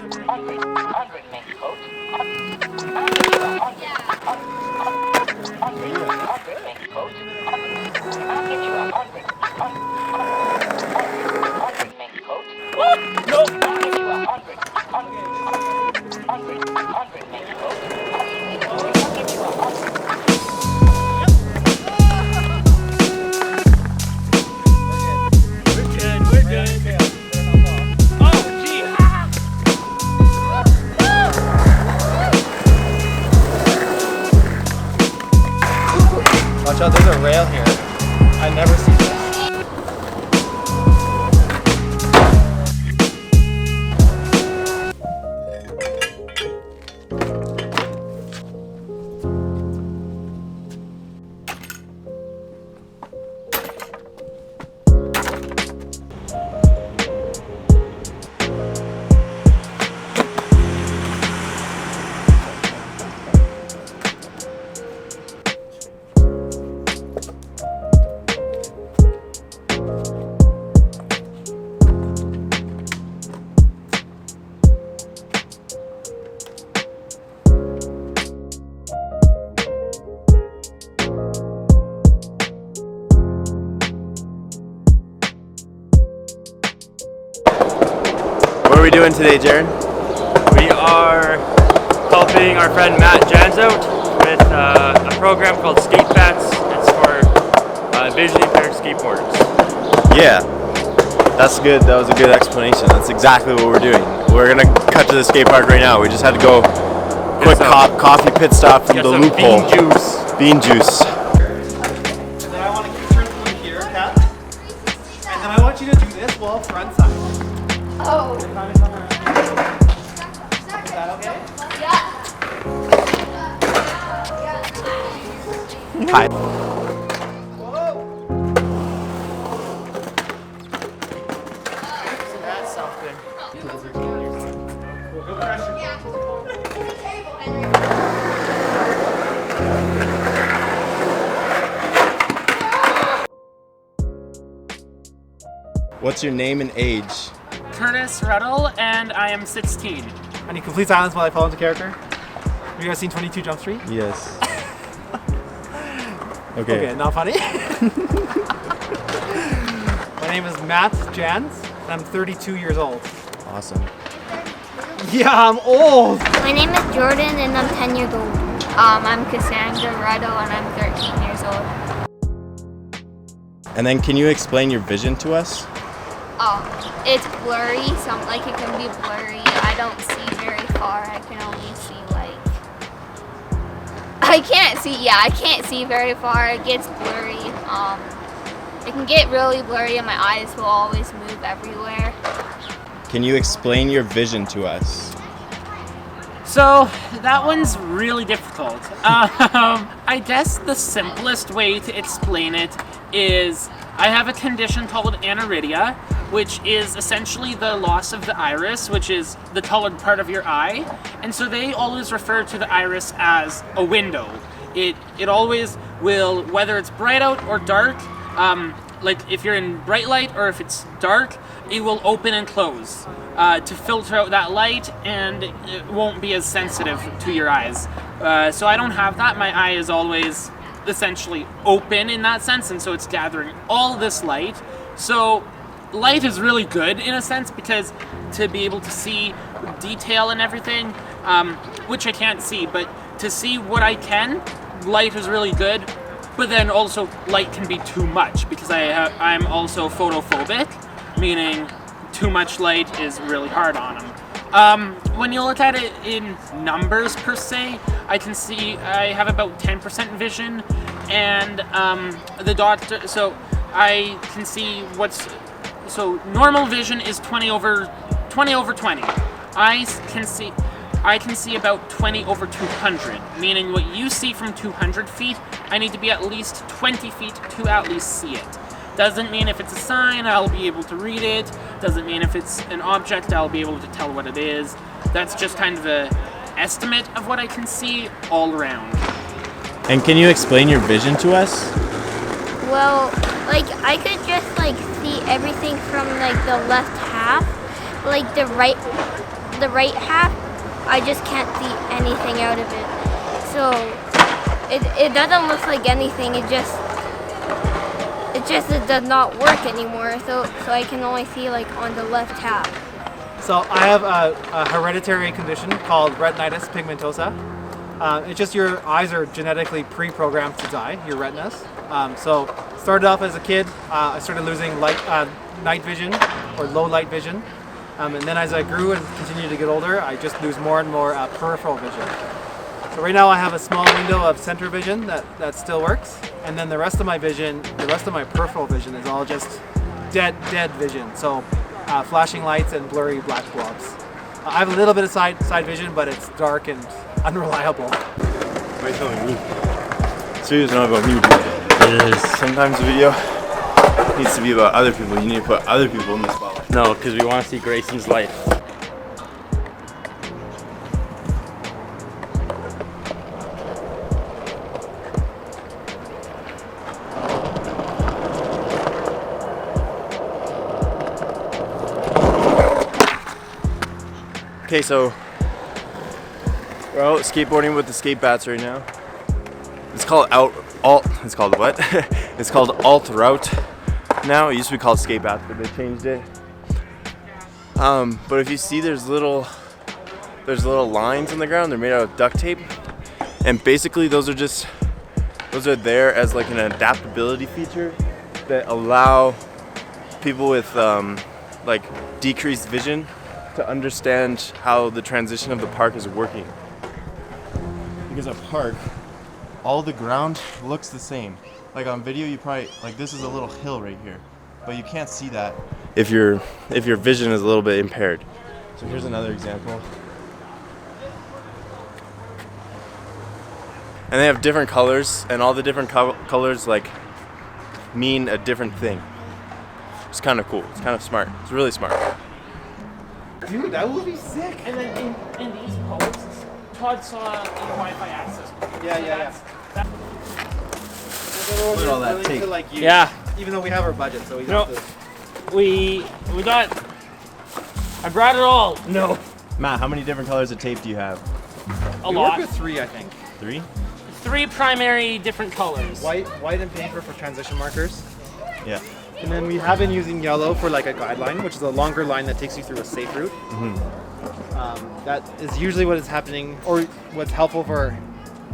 Watch out, there's a rail here. I never see this. What are we doing today, Jared? We are helping our friend Matt Jans out with a program called SKATEBATS. It's for visually impaired skateboarders. Yeah, that's good. That was a good explanation. That's exactly what we're doing. We're gonna cut to the skate park right now. We just had to go quick coffee pit stop from the loophole. Bean juice. And then I want to turn through here, Kat. And then I want you to do this while front side. Oh. Is that okay? Hi. That's something. Go pressure. What's your name and age? Curtis Ruddle, and I am 16. I need complete silence while I fall into character. Have you guys seen 22 Jump Street? Yes. Okay, not funny. My name is Matt Jans, and I'm 32 years old. Awesome. Yeah, I'm old! My name is Jordan and I'm 10 years old. I'm Cassandra Ruddle and I'm 13 years old. And then can you explain your vision to us? It's blurry, like it can be blurry. I don't see very far. I can only see I can't see very far. It gets blurry. It can get really blurry and my eyes will always move everywhere. Can you explain your vision to us? So that one's really difficult. I guess the simplest way to explain it is I have a condition called aniridia, which is essentially the loss of the iris, which is the colored part of your eye. And so they always refer to the iris as a window. It always will, whether it's bright out or dark, like if you're in bright light or if it's dark, it will open and close to filter out that light, and it won't be as sensitive to your eyes. So I don't have that. My eye is always essentially open in that sense, and so it's gathering all this light. So light is really good in a sense, because to be able to see detail and everything, which I can't see, but to see what I can, light is really good. But then also light can be too much, because I'm also photophobic, meaning too much light is really hard on them. When you look at it in numbers per se, I can see I have about 10% vision, and the doctor, so I can see so normal vision is 20 over 20. I can see about 20 over 200, meaning what you see from 200 feet, I need to be at least 20 feet to at least see it. Doesn't mean if it's a sign, I'll be able to read it. Doesn't mean if it's an object, I'll be able to tell what it is. That's just kind of an estimate of what I can see all around. And can you explain your vision to us? Well, like I could just like see everything from like the left half, like the right the right half, I just can't see anything out of it. So it doesn't look like anything. It does not work anymore. So I can only see like on the left half. So I have a hereditary condition called retinitis pigmentosa. It's just your eyes are genetically pre-programmed to die, your retinas. So started off as a kid, I started losing night vision or low light vision. And then as I grew and continued to get older, I just lose more and more peripheral vision. So right now I have a small window of center vision that still works. And then the rest of my vision, the rest of my peripheral vision is all just dead vision. So flashing lights and blurry black blobs. I have a little bit of side vision, but it's dark and unreliable. Wait till me. This video's not about me, dude. It is. Sometimes the video needs to be about other people. You need to put other people in the spotlight. No, because we want to see Grayson's life. Okay, so we're out skateboarding with the SKATEBATS right now. It's called It's called what? It's called ALTROUTE now. It used to be called SKATEBATS, but they changed it. But if you see, there's little lines in the ground. They're made out of duct tape, and basically those are there as like an adaptability feature that allow people with like decreased vision to understand how the transition of the park is working. Because a park, all the ground looks the same. Like on video, you probably, like this is a little hill right here, but you can't see that if your vision is a little bit impaired. So here's another example. And they have different colors, and all the different colors like mean a different thing. It's kind of cool. It's kind of smart. It's really smart. Dude, that would be sick. And then in these posts, Todd saw the Wi-Fi access. Yeah. Look at all that tape. Yeah. Even though we have our budget, so we No. have to. We got. I brought it all. No, Matt, how many different colors of tape do you have? a We lot. work with 3, I think. 3? 3 primary different colors. White and paper for transition markers. Yeah. And then we have been using yellow for like a guideline, which is a longer line that takes you through a safe route. That is usually what is happening, or what's helpful for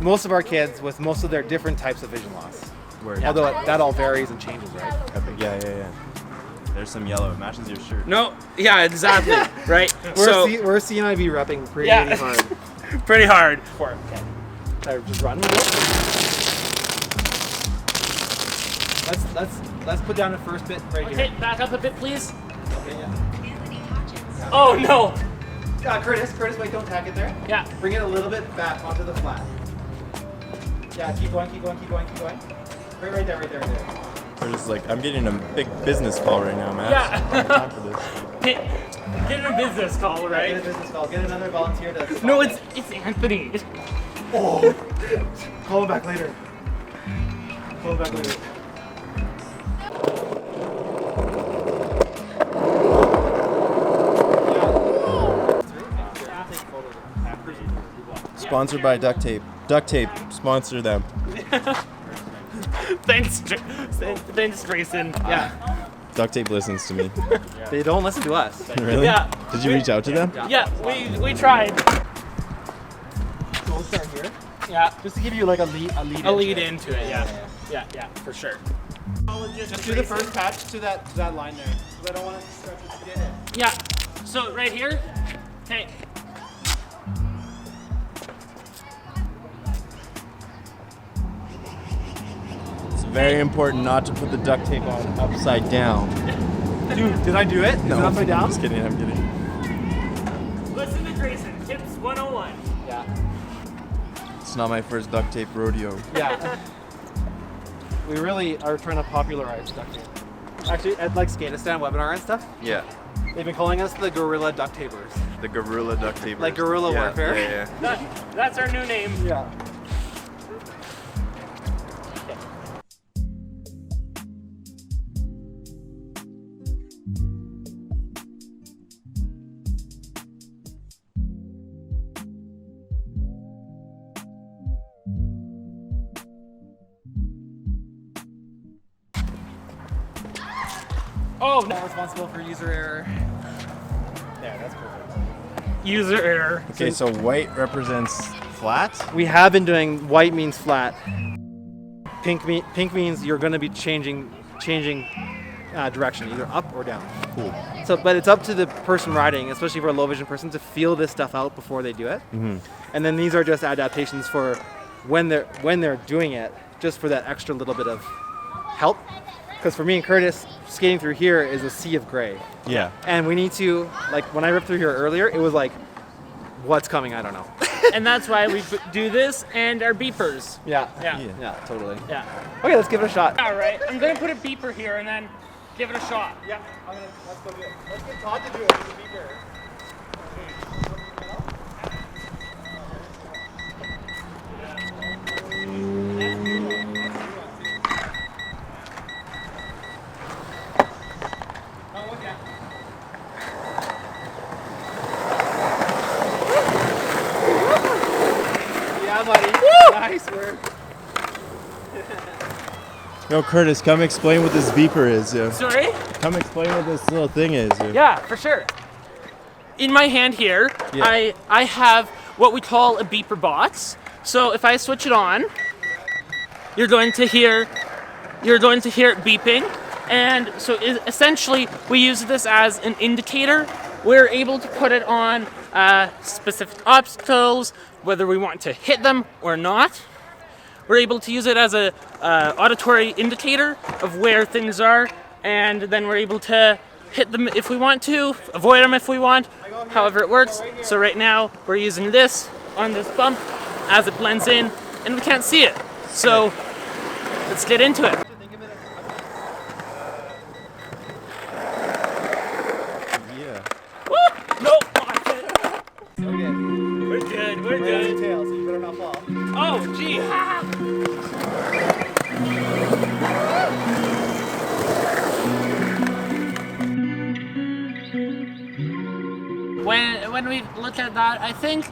most of our kids with most of their different types of vision loss. Word. Although that all varies and changes, right? Epic. Yeah. There's some yellow. It matches your shirt. No, yeah, exactly. Right. We're CNIB repping pretty hard. Pretty hard. Okay. So just run with it. Let's put down the first bit right Okay, here. back up a bit, please. Okay, yeah. Oh no. Curtis, wait, don't tack it there. Yeah. Bring it a little bit back onto the flat. Yeah, keep going. Right there. We're just like, I'm getting a big business call right now, Matt. Yeah. I don't have time for this. Get a business call, Get a right? business call. Get another volunteer to. No, it's Anthony. Oh. Call him back later. Sponsored by duct tape. Duct tape, sponsor them. Thanks, Grayson. Yeah. Duct tape listens to me. They don't listen to us. Really? Yeah. Did you reach out to them? Yeah, we tried. So we'll start here. Yeah. Just to give you like a lead into it. Yeah, for sure. Just do the first patch to that line there. Because I don't want to stretch it to get in. Yeah. So right here. Hey. It's very important not to put the duct tape on upside down. Dude, did I do it? Is it upside down? I'm just kidding, I'm kidding. Listen to Grayson. Tips 101. Yeah. It's not my first duct tape rodeo. Yeah. We really are trying to popularize duct tape. Actually, at like Skateistan webinar and stuff, Yeah. they've been calling us the gorilla duct tapers. The gorilla duct tape. Like guerrilla warfare. Yeah. That's our new name. Yeah. Oh, no. Not responsible for user error. There, that's perfect. User error. Okay, so white represents flat. We have been doing white means flat. Pink means you're going to be changing direction, either up or down. Cool. So, but it's up to the person riding, especially for a low vision person, to feel this stuff out before they do it. Mm-hmm. And then these are just adaptations for when they're doing it, just for that extra little bit of help. Because for me and Curtis, skating through here is a sea of gray. Yeah. And we need to, like when I ripped through here earlier, it was like, what's coming? I don't know. And that's why we do this and our beepers. Yeah. Yeah. Totally. Yeah. Okay, let's give it a shot. All right. I'm going to put a beeper here and then give it a shot. Yeah, let's go do it. Let's get Todd to do it with the beeper. Yeah, buddy. Nice work. No, Curtis, come explain what this beeper is. Yeah. Sorry? Come explain what this little thing is. Yeah. Yeah, for sure. In my hand here, Yeah. I have what we call a beeper box. So if I switch it on, you're going to hear it beeping. And so essentially we use this as an indicator. We're able to put it on specific obstacles, whether we want to hit them or not. We're able to use it as a auditory indicator of where things are, and then we're able to hit them if we want to, avoid them if we want, however it works. So right now we're using this on this bump as it blends in, and we can't see it. So let's get into it. Yeah. Woo! Nope. Okay. We're good. We're Right on your good. tail, so you better not fall. Oh, gee. When we look at that, I think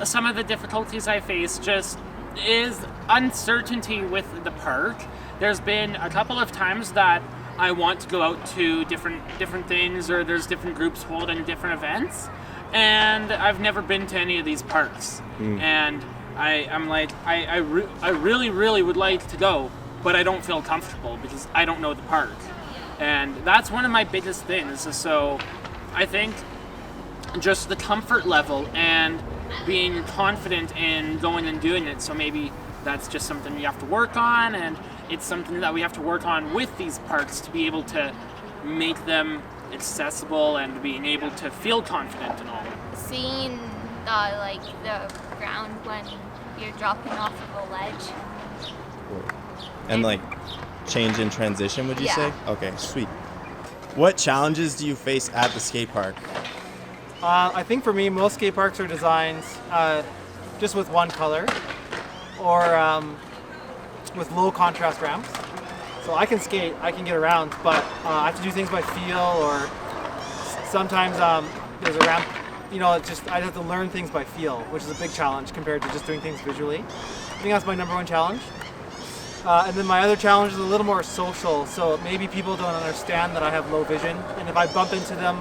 some of the difficulties I face just is uncertainty with the park. There's been a couple of times that I want to go out to different things, or there's different groups holding different events, and I've never been to any of these parks. And I'm like, I really would like to go, but I don't feel comfortable because I don't know the park. And that's one of my biggest things. So I think just the comfort level and being confident in going and doing it. So maybe that's just something we have to work on, and it's something that we have to work on with these parks to be able to make them accessible and being able to feel confident and all. Seeing like the ground when you're dropping off of a ledge. And like change in transition, would you Yeah. say? Okay, sweet. What challenges do you face at the skate park? I think for me, most skate parks are designed just with one color or with low contrast ramps. So I can skate, I can get around, but I have to do things by feel, or sometimes there's a ramp, you know, it's just I have to learn things by feel, which is a big challenge compared to just doing things visually. I think that's my number one challenge. And then my other challenge is a little more social, so maybe people don't understand that I have low vision, and if I bump into them,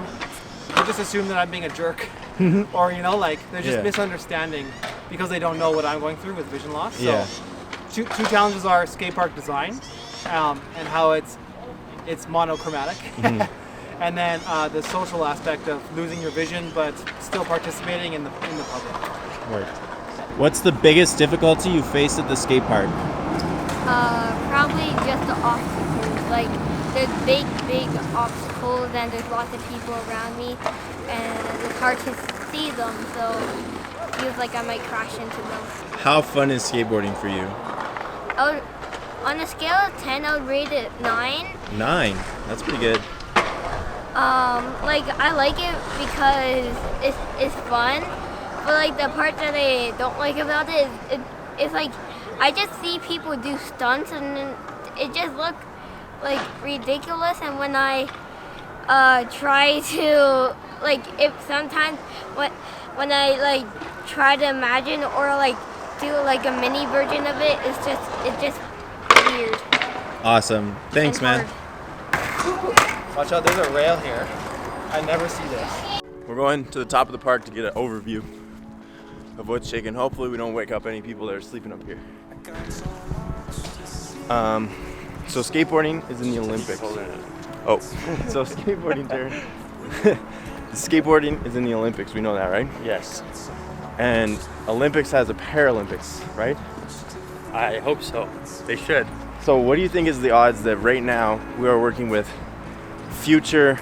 they just assume that I'm being a jerk, or you know, like they're just misunderstanding because they don't know what I'm going through with vision loss. So two challenges are skate park design and how it's monochromatic, and then the social aspect of losing your vision but still participating in the public. Right. What's the biggest difficulty you faced at the skate park? Probably just the obstacles. Like there's big obstacles, and there's lots of people around me, and it's hard to see them. So it feels like I might crash into them. How fun is skateboarding for you? On a scale of 10, I would rate it 9. 9. That's pretty good. Like I like it because it's fun, but like the part that I don't like about it is it's like I just see people do stunts and it just looks like ridiculous. And when I try to like, if sometimes when I like try to imagine or like do like a mini version of it, it's just weird. Awesome. Thanks, And man. hard. Watch out, there's a rail here. I never see this. We're going to the top of the park to get an overview of what's shaking. Hopefully we don't wake up any people that are sleeping up here. So skateboarding is in the Olympics. Oh, so skateboarding, Darren. Skateboarding is in the Olympics, we know that, right? Yes. And Olympics has a Paralympics, right? I hope so. They should. So what do you think is the odds that right now we are working with future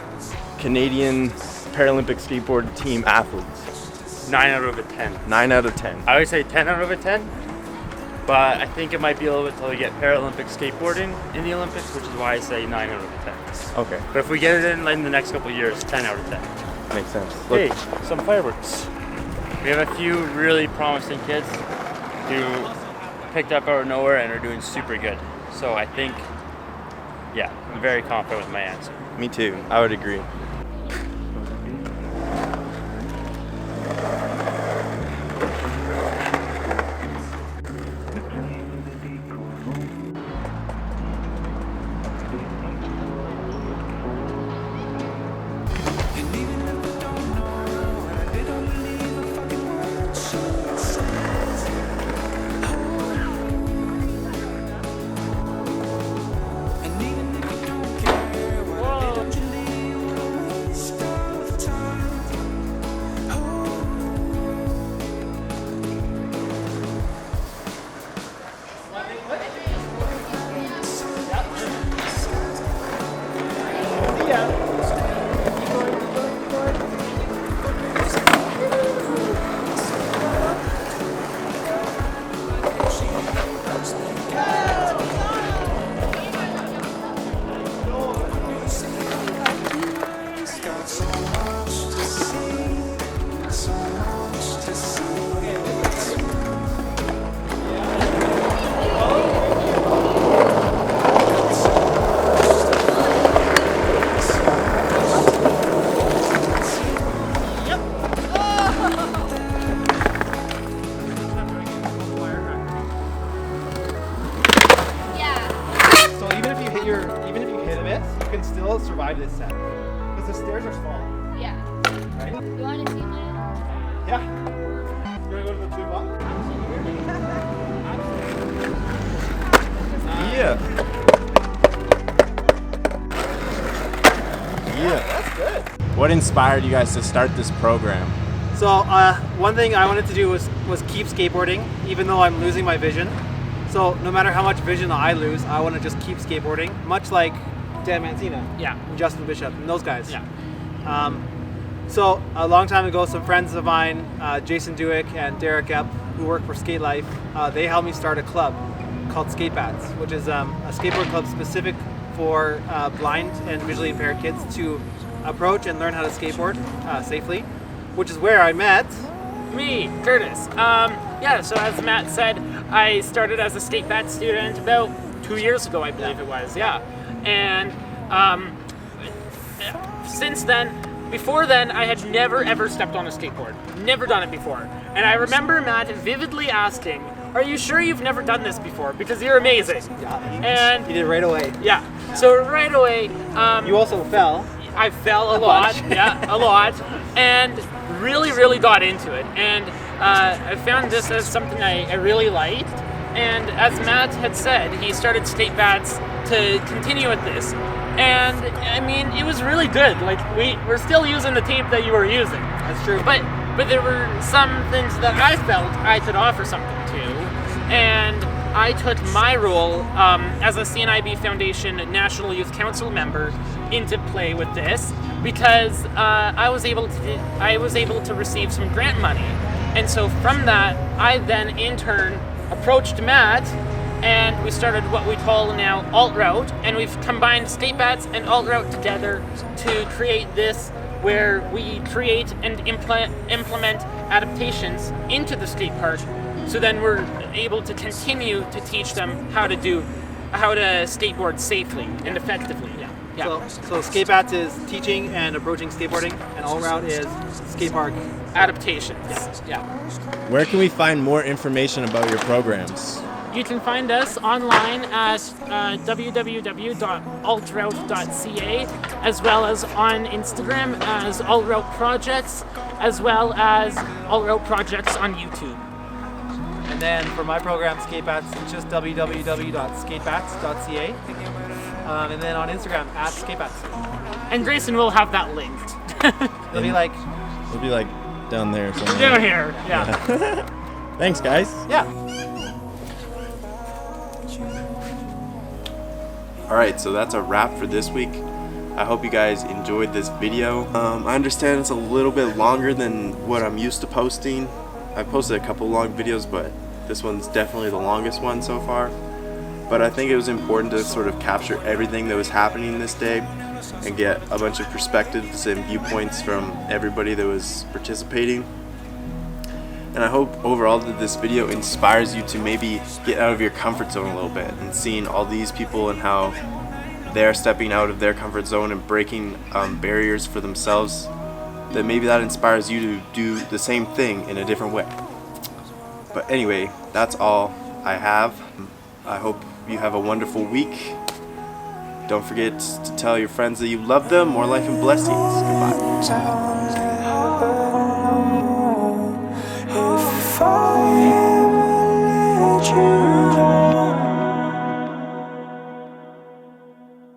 Canadian Paralympic skateboard team athletes? 9 out of 10. 9 out of 10. I would say 10 out of 10, but I think it might be a little bit till we get Paralympic skateboarding in the Olympics, which is why I say 9 out of 10. Okay, But if we get it in like, in the next couple of years, 10 out of 10. makes sense. Hey, Look, some fireworks. We have a few really promising kids who picked up out of nowhere and are doing super good. So I think, yeah, I'm very confident with my answer. me too, I would agree. survive this set. Because the stairs are small. Yeah. Right? You want to see my... Yeah. You want to go to the tube box? Yeah. Yeah. That's good. What inspired you guys to start this program? So one thing I wanted to do was keep skateboarding, even though I'm losing my vision. So no matter how much vision I lose, I want to just keep skateboarding, much like Dan Mancina, Yeah. and Justin Bishop, and those guys. Yeah. So a long time ago, some friends of mine, Jason Dewick and Derek Epp, who work for Skate Life, they helped me start a club called SKATEBATS, which is a skateboard club specific for blind and visually impaired kids to approach and learn how to skateboard safely, which is where I met Me, Curtis. Yeah, so as Matt said, I started as a SKATEBATS student about 2 years ago, I believe it was, yeah. And since then, before then, I had never ever stepped on a skateboard. Never done it before. And I remember Matt vividly asking, "Are you sure you've never done this before? Because you're amazing." And he did right away. yeah, so right away, You also fell. I fell a lot, yeah, a lot, and really got into it. And I found this as something I really liked. And as Matt had said, he started SKATEBATS to continue with this. And I mean, it was really good. Like we're still using the tape that you were using. That's true. But there were some things that I felt I could offer something to, and I took my role as a CNIB Foundation National Youth Council member into play with this because I was able to receive some grant money, and so from that I then in turn approached Matt, and we started what we call now ALTROUTE, and we've combined SKATEBATS and ALTROUTE together to create this, where we create and implement adaptations into the skate park, so then we're able to continue to teach them how to skateboard safely and effectively. Yeah. So SKATEBATS is teaching and approaching skateboarding, and ALTROUTE is skate park Adaptations. Yeah. Where can we find more information about your programs? You can find us online at www.altroute.ca, as well as on Instagram as ALTROUTE Projects, as well as ALTROUTE Projects on YouTube. And then for my program, SKATEBATS, it's just www.skatebats.ca. And then on Instagram, at SKATEBATS. And Grayson will have that linked. It'll be like down there somewhere. Down here, yeah. Thanks, guys. Yeah. Alright, so that's a wrap for this week. I hope you guys enjoyed this video. I understand it's a little bit longer than what I'm used to posting. I've posted a couple long videos, but this one's definitely the longest one so far. But I think it was important to sort of capture everything that was happening this day and get a bunch of perspectives and viewpoints from everybody that was participating. And I hope overall that this video inspires you to maybe get out of your comfort zone a little bit, and seeing all these people and how they're stepping out of their comfort zone and breaking barriers for themselves, that maybe that inspires you to do the same thing in a different way. But anyway, that's all I have. I hope you have a wonderful week. Don't forget to tell your friends that you love them. More life and blessings. Goodbye.